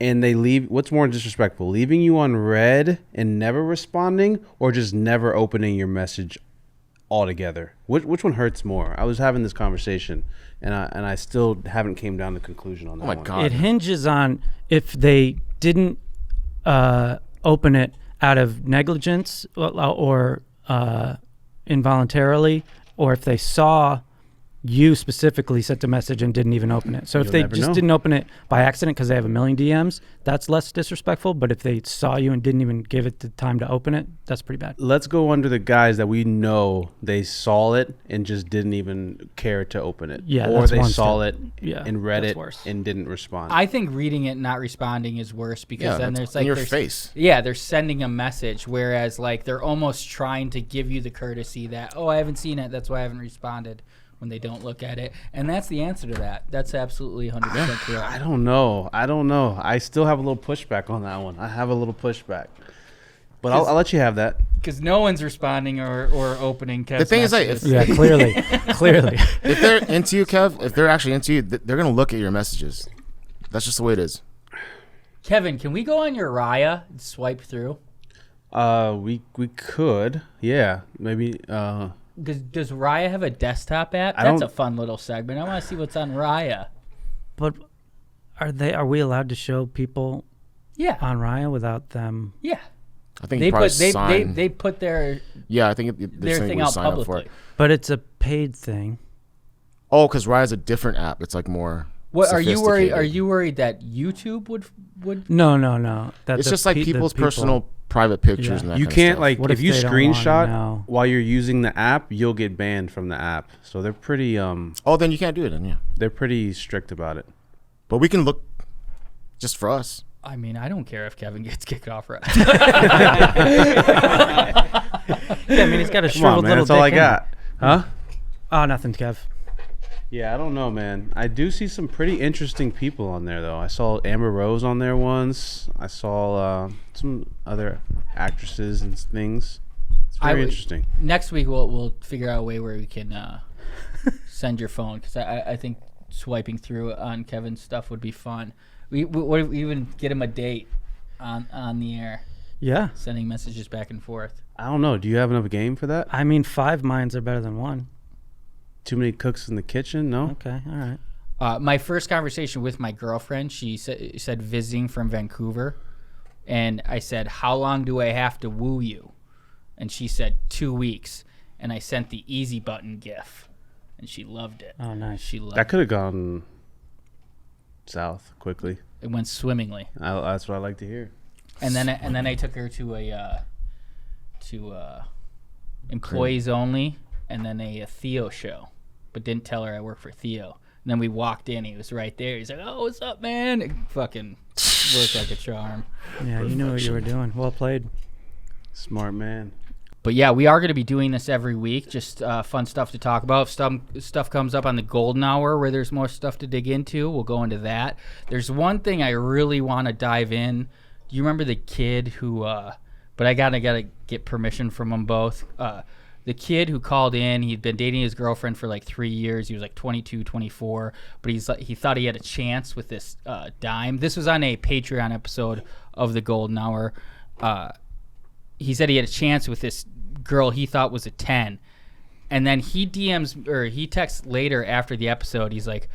and they leave, what's more disrespectful? Leaving you on red and never responding, or just never opening your message altogether? Which one hurts more? I was having this conversation and I still haven't came down to conclusion on that one. God. It hinges on if they didn't open it out of negligence or involuntarily, or if they saw you specifically sent a message and didn't even open it. So if You'll they never just know. didn't open it by accident because they have a million DMs, that's less disrespectful. But if they saw you and didn't even give it the time to open it, that's pretty bad. Let's go under the guys that we know they saw it and just didn't even care to open it. Yeah, or that's they one saw step. it Yeah, and read that's it worse. and didn't respond. I think reading it and not responding is worse because then there's like in your there's- face. Yeah, they're sending a message, whereas like they're almost trying to give you the courtesy that, oh, I haven't seen it, that's why I haven't responded, when they don't look at it. And that's the answer to that. That's absolutely 100% correct. I don't know. I still have a little pushback on that one. I have a little pushback. But I'll let you have that. Because no one's responding or opening Kev's The thing is, like, messages. Yeah, clearly. If they're into you, Kev, if they're actually into you, they're going to look at your messages. That's just the way it is. Kevin, can we go on your Raya and swipe through? We could. Yeah. Maybe Does Raya have a desktop app? I That's don't- a fun little segment. I want to see what's on Raya. But are we allowed to show people Yeah. on Raya without them? Yeah. I think They you probably put sign. they put their Yeah, I think their there's something thing we out sign up for publicly. it. But it's a paid thing. Oh, because Raya's a different app. It's like more. What are you worried? Are sophisticated. you worried that YouTube would? No. That It's the just like the people's people- personal private pictures Yeah. and that you kind of can't stuff. like What if if you they don't wanna screenshot know? while you're using the app, you'll get banned from the app. So they're pretty Oh, then you can't do it then, yeah. they're pretty strict about it. But we can look just for us. I mean, I don't care if Kevin gets kicked off right. Yeah, I mean, he's got a Come shriveled on, man. little That's all I dick in him. got. Huh? Oh, nothing, Kev. Yeah, I don't know, man. I do see some pretty interesting people on there, though. I saw Amber Rose on there once. I saw some other actresses and things. It's very interesting. Next week we'll figure out a way where we can send your phone because I think swiping through on Kevin's stuff would be fun. We even get him a date on the air, Yeah. sending messages back and forth. I don't know. Do you have enough game for that? I mean, 5 minds are better than 1. Too many cooks in the kitchen? No? Okay, all right. My first conversation with my girlfriend, she said visiting from Vancouver, and I said, how long do I have to woo you? And she said 2 weeks, and I sent the easy button gif, and she loved it. Oh, nice. She loved That could have gone south quickly. It went swimmingly. That's what I like to hear. And then I took her to employees only, and then a Theo show, but didn't tell her I work for Theo. And then we walked in. He was right there. He's like, "Oh, what's up, man?" It fucking worked like a charm. Yeah, you knew what you were doing. Well played. Smart man. But yeah, we are going to be doing this every week. Just fun stuff to talk about. If stuff comes up on the golden hour where there's more stuff to dig into, we'll go into that. There's one thing I really want to dive in. Do you remember the kid who? But I gotta get permission from them both. The kid who called in, he'd been dating his girlfriend for like 3 years. He was like 22, 24, but he thought he had a chance with this dime. This was on a Patreon episode of the Golden Hour. He said he had a chance with this girl he thought was a 10. And then he texts later after the episode. He's like,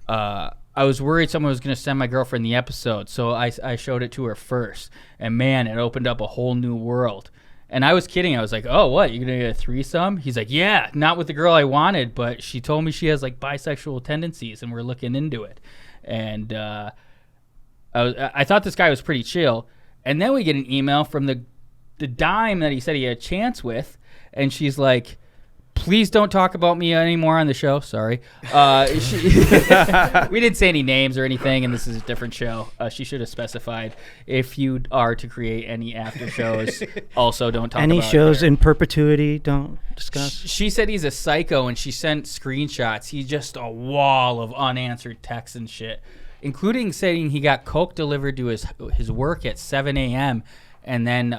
I was worried someone was going to send my girlfriend the episode, so I showed it to her first. And man, it opened up a whole new world. And I was kidding. I was like, "Oh, what? You're going to get a threesome?" He's like, "Yeah, not with the girl I wanted, but she told me she has like bisexual tendencies, and we're looking into it." And I thought this guy was pretty chill. And then we get an email from the dime that he said he had a chance with, and she's like, "Please don't talk about me anymore on the show." Sorry. We didn't say any names or anything, and this is a different show. She should have specified, if you are to create any after shows, also don't talk Any about shows it. in perpetuity, don't discuss. She said he's a psycho, and she sent screenshots. He's just a wall of unanswered texts and shit, including saying he got coke delivered to his work at 7 a.m., and then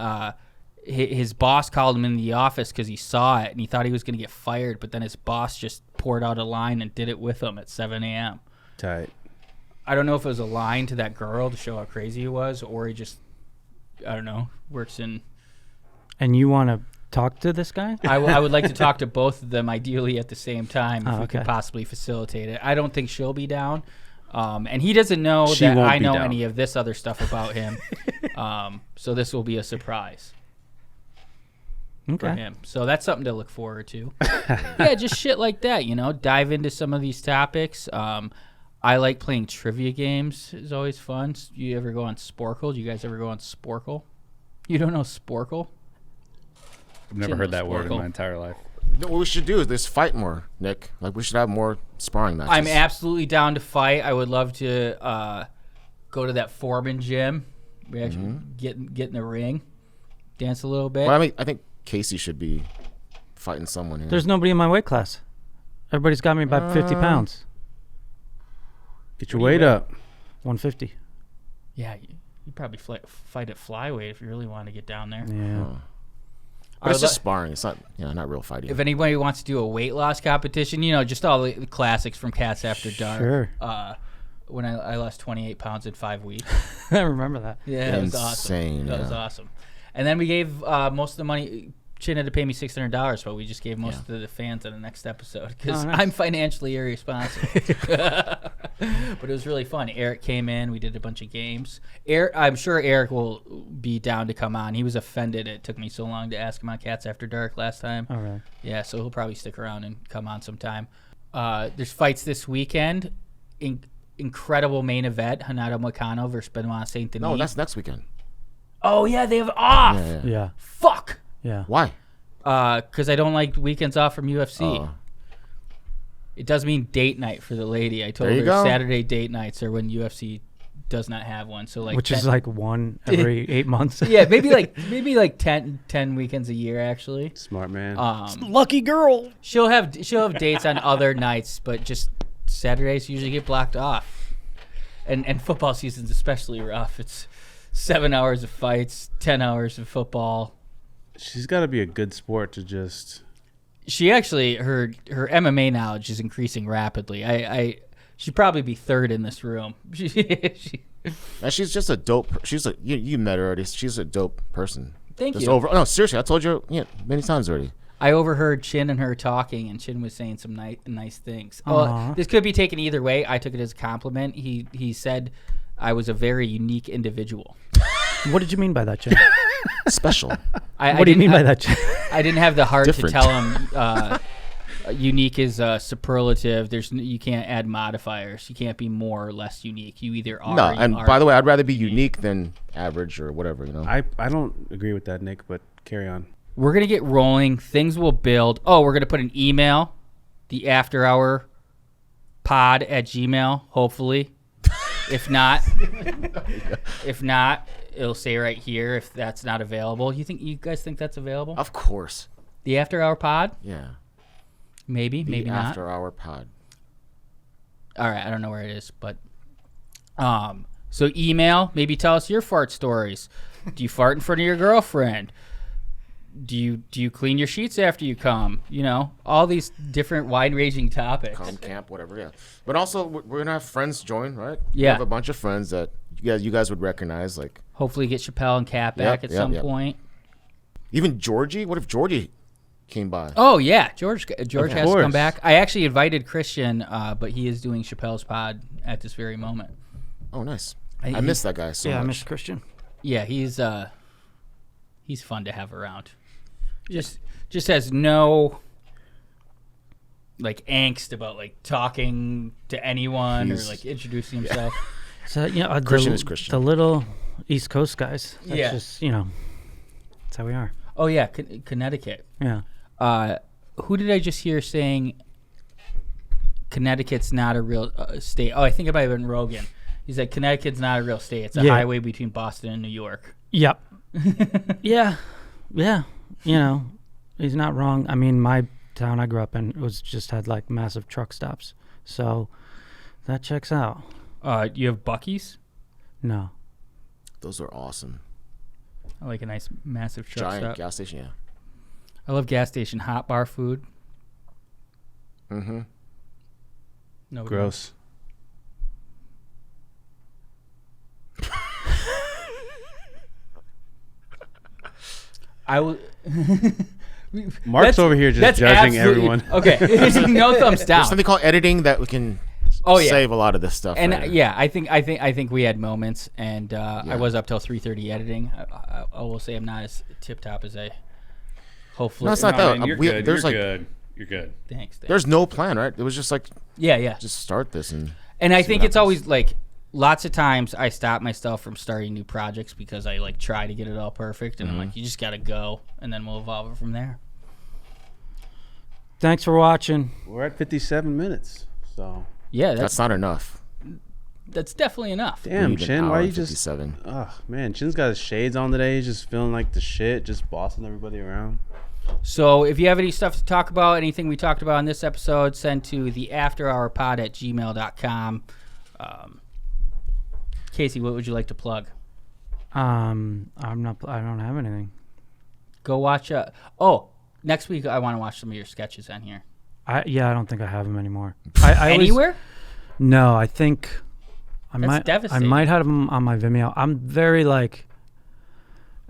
his boss called him in the office because he saw it and he thought he was going to get fired, but then his boss just poured out a line and did it with him at 7 a.m. Tight. I don't know if it was a line to that girl to show how crazy he was, or he just, I don't know, works in... And you want to talk to this guy? I would like to talk to both of them, ideally at the same time, if we okay. could possibly facilitate it. I don't think she'll be down. And he doesn't know She that won't I be know down. any of this other stuff about him. So this will be a surprise for Okay. him. So that's something to look forward to. Yeah, just shit like that, dive into some of these topics. I like playing trivia games. It's always fun. You ever go on Sporkle? Do you guys ever go on Sporkle? You don't know Sporkle? I've never heard that word in my entire life. No, what we should do is just fight more, Nick. Like, we should have more sparring matches. I'm absolutely down to fight. I would love to go to that Foreman gym. We actually get in the ring, dance a little bit. Well, I think Casey should be fighting someone here. There's nobody in my weight class. Everybody's got me by 50 pounds. Get your weight up. 150. Yeah, you probably fight at flyweight if you really want to get down there. Yeah. But it's just sparring. It's not real fighting. If anybody wants to do a weight loss competition, just all the classics from Cats After Dark. Sure. When I lost 28 pounds in 5 weeks. I remember that. Yeah, it was awesome. Insane, That was yeah. awesome. And then we gave most of the money. Chin had to pay me $600, but we just gave most of the fans on the next episode because nice. I'm financially irresponsible. But it was really fun. Eric came in. We did a bunch of games. I'm sure Eric will be down to come on. He was offended it took me so long to ask him on Cats After Dark last time. Oh, really? Yeah, so he'll probably stick around and come on sometime. There's fights this weekend. Incredible main event. Hanato Moicano versus Benoit Saint Denis. No, that's next weekend. Oh, yeah, they have off. Yeah. Yeah. Fuck. Yeah. Why? Because I don't like weekends off from UFC. Oh. It does mean date night for the lady. I told There you her go. Saturday date nights are when UFC does not have one. So Which is like one every 8 months. yeah, maybe like 10 weekends a year actually. Smart man. Lucky girl. She'll have dates on other nights, but just Saturdays usually get blocked off. And football season's especially rough. It's 7 hours of fights, 10 hours of football. She's got to be a good sport to just... She actually, her MMA knowledge is increasing rapidly. She'd probably be third in this room. And she's just a dope. You met her already. She's a dope person. Thank Just you. No, seriously, I told you many times already. I overheard Chin and her talking, and Chin was saying some nice things. Aw. Well, this could be taken either way. I took it as a compliment. He said I was a very unique individual. What did you mean by that, Jim? Special. I What do you didn't- mean by that, Jim? I didn't have the heart Different. to tell him Unique is superlative. You can't add modifiers. You can't be more or less unique. You either are. No, or you and aren't. by the way, I'd rather be unique than average or whatever. I don't agree with that, Nick, but carry on. We're gonna get rolling. Things will build. Oh, we're gonna put an email, the after hour pod at Gmail. Hopefully, if not, it'll say right here if that's not available. You guys think that's available? Of course. The after hour pod? Yeah. Maybe The not. after hour pod. All right, I don't know where it is, but so email. Maybe tell us your fart stories. Do you fart in front of your girlfriend? Do you clean your sheets after you come? All these different wide-ranging topics. Calm camp, whatever. Yeah. But also, we're gonna have friends join, right? Yeah. We have a bunch of friends that you guys would recognize, like Hopefully, get Chappelle and Kat back at some point. even Georgie. What if Georgie came by? Oh yeah, George has to come course. back. I actually invited Christian, but he is doing Chappelle's pod at this very moment. Oh, nice. I- I miss that guy so Yeah, I much. miss Christian. Yeah, he's fun to have around. Just has no like angst about like talking to anyone or He's- like introducing himself. So Christian is Christian. The little East Coast guys. That's Yeah. just that's how we are. Oh yeah, Connecticut. Yeah. Who did I just hear saying Connecticut's not a real state? Oh, I think it might have been Rogan. He said Connecticut's not a real state. It's a Yeah. highway between Boston and New York. Yep. Yeah. He's not wrong. I mean, my town I grew up in just had like massive truck stops, so that checks out. You have Buc-ee's? No. Those are awesome. I like a nice massive truck Giant stop. gas station. Yeah. I love gas station hot bar food. Mm-hmm. No Gross. I will. Mark's over here just judging everyone. Okay, no thumbs down. There's something called editing that we can save a lot of this stuff. And later. yeah, I think we had moments, and I was up till 3:30 editing. I will say I'm not as tip top as I. Hopefully, No, it's not No, that. man, you're good. There's You're like good. You're good. Thanks. there's no plan, right? It was just like Yeah. just start this and I see think what it's happens. always like lots of times I stop myself from starting new projects because I like try to get it all perfect, and I'm like, you just gotta go, and then we'll evolve it from there. Thanks for watching. We're at 57 minutes. So, Yeah, that's not enough. that's definitely enough. damn, Need an Chin, hour why and you just... 57. Oh, man, Chin's got his shades on today. He's just feeling like the shit, just bossing everybody around. So if you have any stuff to talk about, anything we talked about in this episode, send to the afterhourpod@gmail.com. Casey, what would you like to plug? I don't have anything. Go watch. Next week I want to watch some of your sketches on here. I don't think I have them anymore. I always- Anywhere? No, I think I That's might. devastating. I might have them on my Vimeo. I'm very like.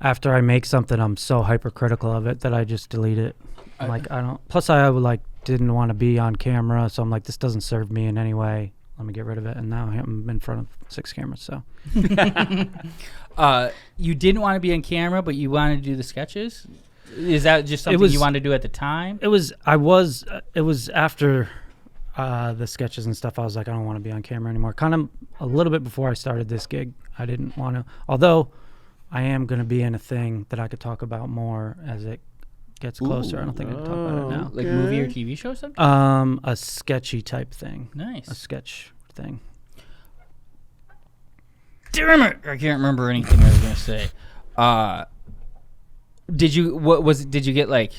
After I make something, I'm so hypercritical of it that I just delete it. I'm like, I don't. Plus, I would didn't want to be on camera, so I'm like, this doesn't serve me in any way. Let me get rid of it. And now I'm in front of 6 cameras. So You didn't want to be on camera, but you wanted to do the sketches. Is that just something you wanted to do at the time? it was. It was after the sketches and stuff. I was like, I don't want to be on camera anymore. Kind of a little bit before I started this gig, I didn't want to. Although I am going to be in a thing that I could talk about more as it gets closer. I don't think I can talk about it now. Like movie or TV show or something? A sketchy type thing. Nice. A sketch thing. Damn it! I can't remember anything I was gonna say. Did you get like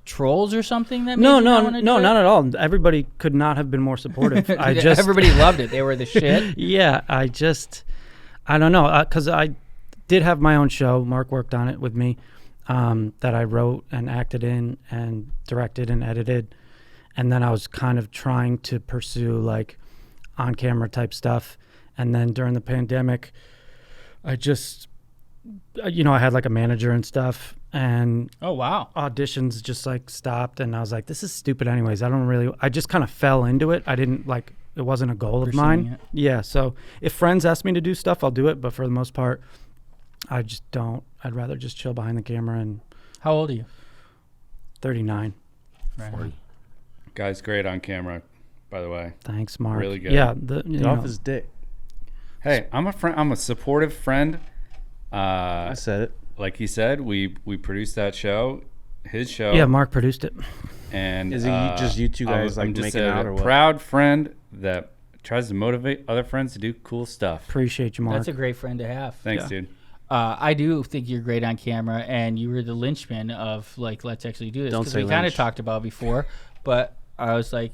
trolls or something? That No, made you not wanna do it? not at all. Everybody could not have been more supportive. Everybody loved it. They were the shit. Yeah, I don't know, because I did have my own show. Mark worked on it with me, that I wrote and acted in and directed and edited, and then I was kind of trying to pursue like on-camera type stuff. And then during the pandemic, I just, I had like a manager and stuff, and Oh wow. auditions just like stopped, and I was like, this is stupid anyways. I just kind of fell into it. I didn't like, it wasn't a goal of Pursuing mine. it. Yeah, so if friends ask me to do stuff, I'll do it, but for the most part, I just don't. I'd rather just chill behind the camera. And How old are you? 39. Right. Guy's great on camera, by the way. Thanks, Mark. Really good. Yeah, Get off his dick. Hey, I'm a friend. I'm a supportive friend. I said it. Like he said, we produced that show, his show. yeah. Mark produced it. And Is it just you two guys like I'm just making out or what? proud friend that tries to motivate other friends to do cool stuff. Appreciate you, Mark. That's a great friend to have. Thanks, Yeah. dude. I do think you're great on camera, and you were the linchpin of like, let's actually do this. Don't Because say we kind of lynch. talked about before, but I was like,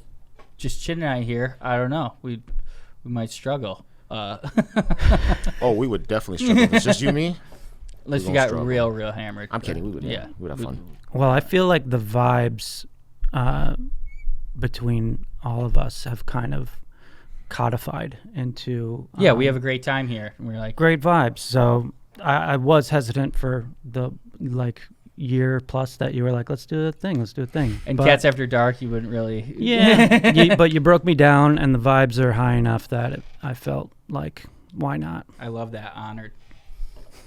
just Chin and I here. I don't know. We might struggle. Oh, we would definitely struggle. If it's just you, me. Unless you gonna got struggle. real hammered. I'm kidding. We would. Yeah. We would have fun. Well, I feel like the vibes between all of us have kind of codified into Yeah, we have a great time here. And we're like, great vibes. So I was hesitant for the like year plus that you were like, let's do a thing. and But- Cats After Dark, you wouldn't really. Yeah, but you broke me down, and the vibes are high enough that I felt like, why not? I love that. Honored.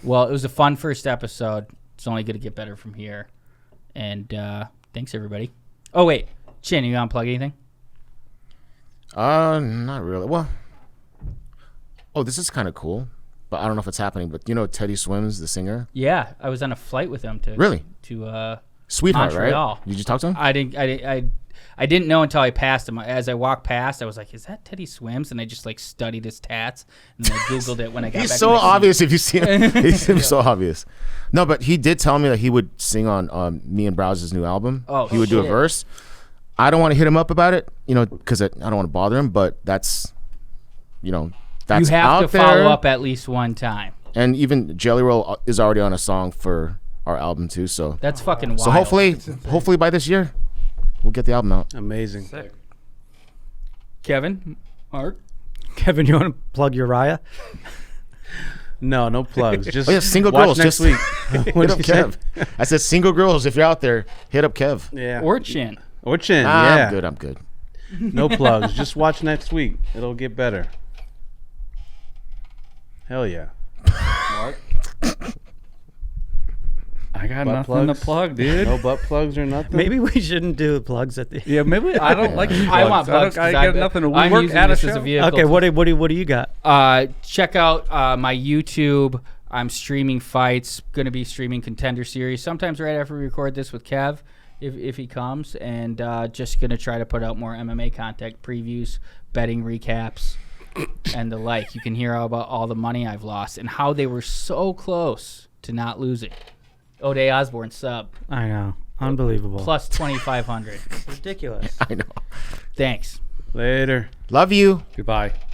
Well, it was a fun first episode. It's only going to get better from here. And thanks, everybody. Oh, wait. Chin, you want to plug anything? Not really. Well, this is kind of cool, but I don't know if it's happening. But you know, Teddy Swims, the singer. Yeah, I was on a flight with him to Really? to Sweetheart, Montreal. right? Did you talk to him? I didn't know until I passed him. As I walked past, I was like, "Is that Teddy Swims?" And I just like studied his tats, and then I googled it when I got He's back. so to my seat. obvious if you see him. He's so obvious. No, but he did tell me that he would sing on me and Browse's new album. Oh, he would do a shit. verse. I don't want to hit him up about it, because I don't want to bother him. But that's You that's have out to there. follow up at least one time. And even Jelly Roll is already on a song for our album too. So That's fucking wild. so hopefully by this year we'll get the album out. Amazing. Kevin, Mark. Kevin, you want to plug Uriah? No plugs. Just Oh yeah, single watch girls. next Just week. hit What'd up you say? Kev. I said single girls. If you're out there, hit up Kev. Yeah. Or Chin. Or Chin. Yeah. I'm good. No plugs. Just watch next week. It'll get better. Hell yeah. I got Butt nothing plugs? to plug, dude. No butt plugs or nothing. Maybe we shouldn't do plugs at the. Yeah, maybe I don't like. I want plugs. I 'cause got nothing to I'm work using at a this as a show. vehicle. Okay, what do you got? Check out my YouTube. I'm streaming fights. Going to be streaming Contender Series. Sometimes right after we record this with Kev, if he comes, and just going to try to put out more MMA content, previews, betting recaps, and the like. You can hear about all the money I've lost and how they were so close to not losing. O'Day Osborne sub I know, unbelievable. plus 2,500. ridiculous. I know. Thanks. Later. Love you. Goodbye.